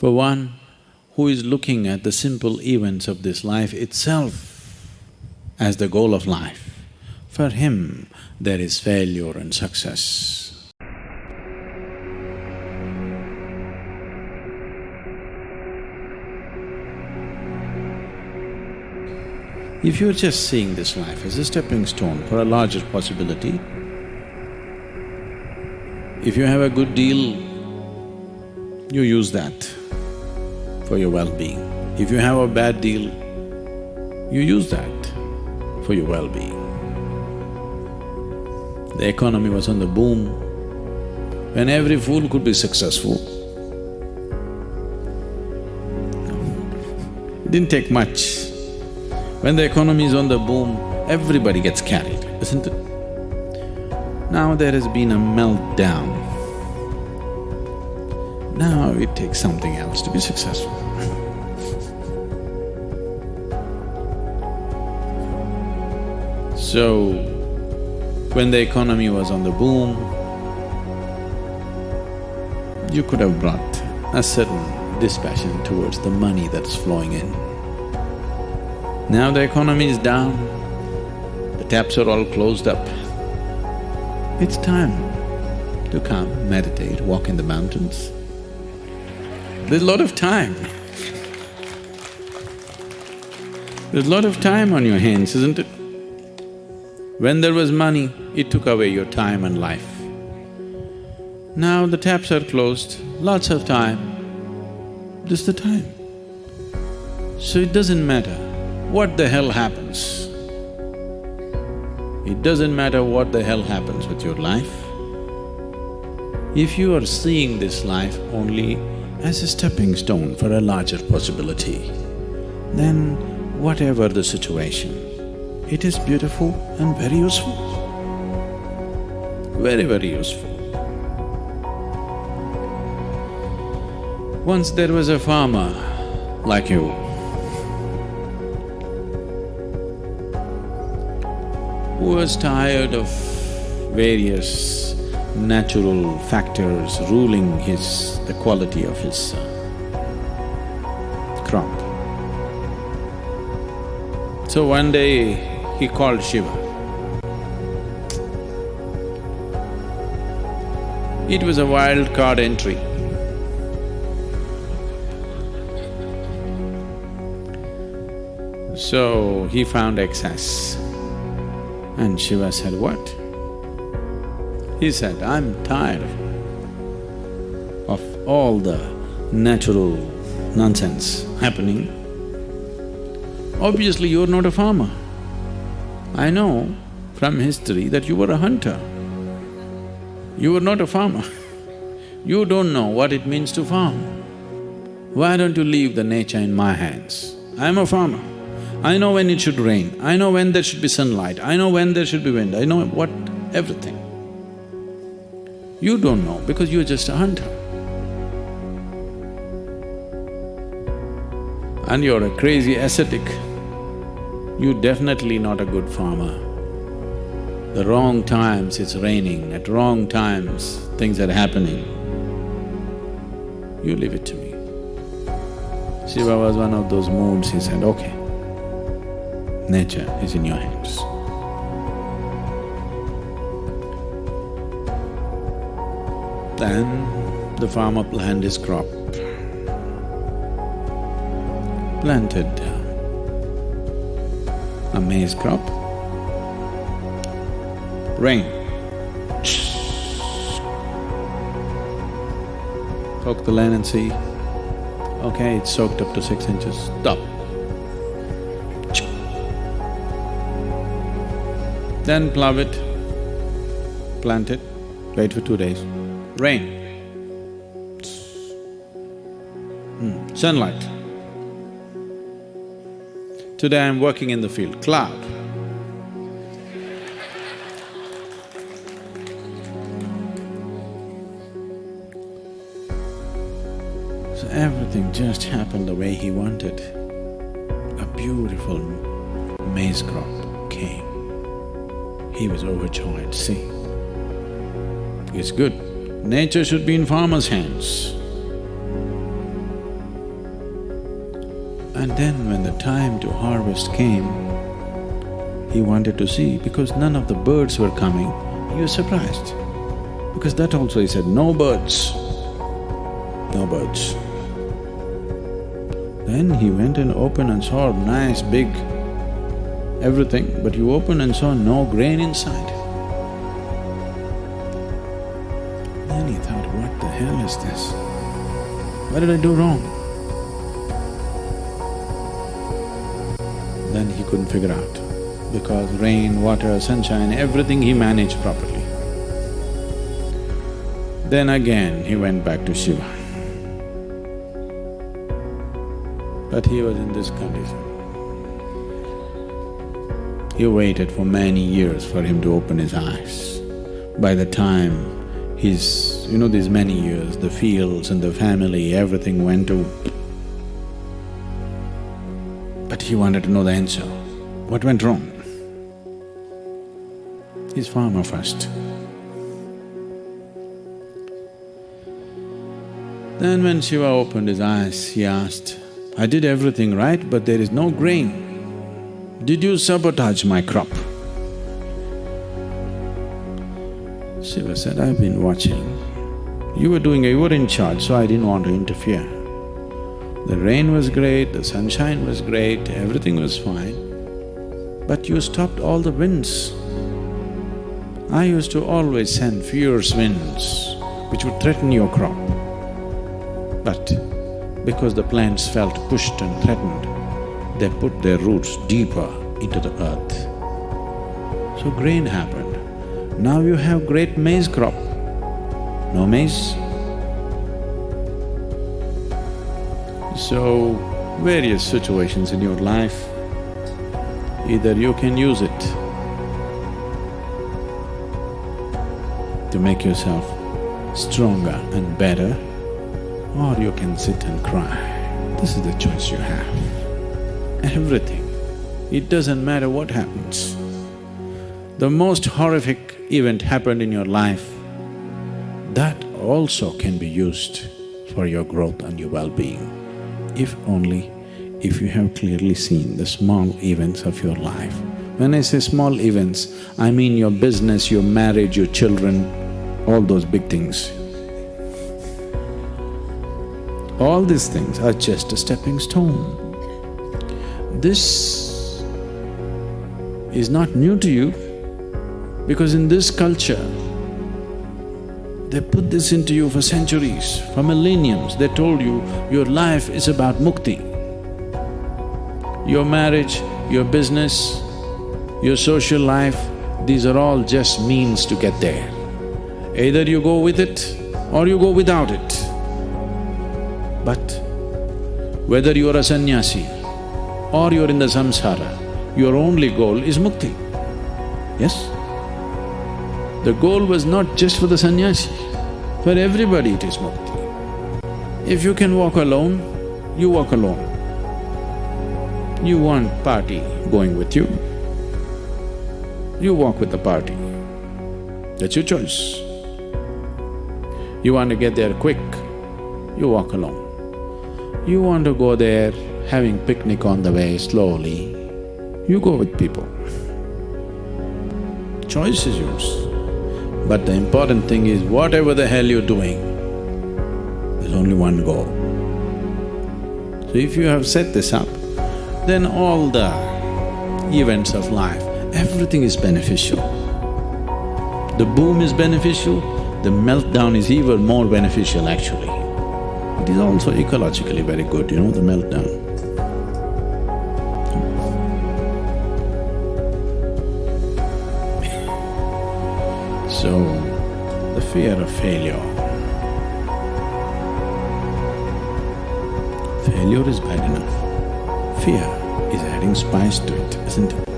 For one who is looking at the simple events of this life itself as the goal of life, for him there is failure and success. If you're just seeing this life as a stepping stone for a larger possibility, if you have a good deal, you use that for your well-being. If you have a bad deal, you use that for your well-being. The economy was on the boom, when every fool could be successful. It didn't take much. When the economy is on the boom, everybody gets carried, isn't it? Now there has been a meltdown. Now it takes something else to be successful. So, when the economy was on the boom, you could have brought a certain dispassion towards the money that's flowing in. Now the economy is down, the taps are all closed up. It's time to come, meditate, walk in the mountains. There's a lot of time. There's a lot of time on your hands, isn't it? When there was money, it took away your time and life. Now the taps are closed, lots of time, just the time. So it doesn't matter what the hell happens. It doesn't matter what the hell happens with your life. If you are seeing this life only as a stepping stone for a larger possibility, then whatever the situation, it is beautiful and very useful. Very, very useful. Once there was a farmer like you, who was tired of various natural factors ruling the quality of his crop. So one day he called Shiva. It was a wild card entry. So he found excess. And Shiva said, what? He said, I'm tired of all the natural nonsense happening. Obviously, you're not a farmer. I know from history that you were a hunter. You were not a farmer. You don't know what it means to farm. Why don't you leave the nature in my hands? I'm a farmer. I know when it should rain, I know when there should be sunlight, I know when there should be wind, I know everything. You don't know because you're just a hunter. And you're a crazy ascetic. You're definitely not a good farmer. The wrong times it's raining, at wrong times things are happening. You leave it to me. Shiva was one of those moods, he said, okay, nature is in your hands. Then the farmer planted his crop, planted a maize crop. Rain. Poke the land and see, okay, it's soaked up to 6 inches, stop. Then plough it, plant it, wait for 2 days. Rain. Sunlight. Today I'm working in the field, cloud. So everything just happened the way he wanted. A beautiful maize crop came. He was overjoyed, see. It's good. Nature should be in farmers' hands. And then when the time to harvest came, he wanted to see, because none of the birds were coming, he was surprised. Because that also he said, no birds, no birds. Then he went and opened and saw a nice big everything, but you opened and saw no grain inside. Then he thought, what the hell is this? What did I do wrong? Then he couldn't figure out, because rain, water, sunshine, everything he managed properly. Then again he went back to Shiva. But he was in this condition. He waited for many years for him to open his eyes. By the time these many years, the fields and the family, everything went to… But he wanted to know the answer. What went wrong? He's farmer first. Then when Shiva opened his eyes, he asked, I did everything right, but there is no grain. Did you sabotage my crop? Shiva said, I've been watching. You were in charge, so I didn't want to interfere. The rain was great, the sunshine was great, everything was fine. But you stopped all the winds. I used to always send fierce winds which would threaten your crop. But because the plants felt pushed and threatened, they put their roots deeper into the earth. So grain happened. Now you have great maize crop. No maize? So, various situations in your life, either you can use it to make yourself stronger and better, or you can sit and cry. This is the choice you have. Everything. It doesn't matter what happens. The most horrific event happened in your life, that also can be used for your growth and your well-being, if you have clearly seen the small events of your life. When I say small events, I mean your business, your marriage, your children, all those big things. All these things are just a stepping stone. This is not new to you, because in this culture, they put this into you for centuries, for millenniums. They told you, your life is about mukti. Your marriage, your business, your social life, these are all just means to get there. Either you go with it or you go without it. But whether you are a sannyasi or you're in the samsara, your only goal is mukti. Yes? The goal was not just for the sannyasi, for everybody it is mukti. If you can walk alone, you walk alone. You want party going with you, you walk with the party. That's your choice. You want to get there quick, you walk alone. You want to go there having picnic on the way slowly, you go with people. Choice is yours. But the important thing is, whatever the hell you're doing, there's only one goal. So if you have set this up, then all the events of life, everything is beneficial. The boom is beneficial, the meltdown is even more beneficial actually. It is also ecologically very good, the meltdown. So, the fear of failure. Failure is bad enough. Fear is adding spice to it, isn't it?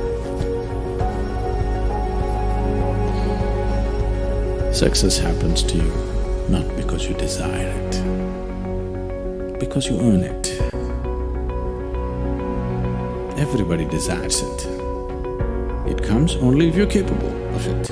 Success happens to you not because you desire it, because you earn it. Everybody desires it. It comes only if you're capable of it.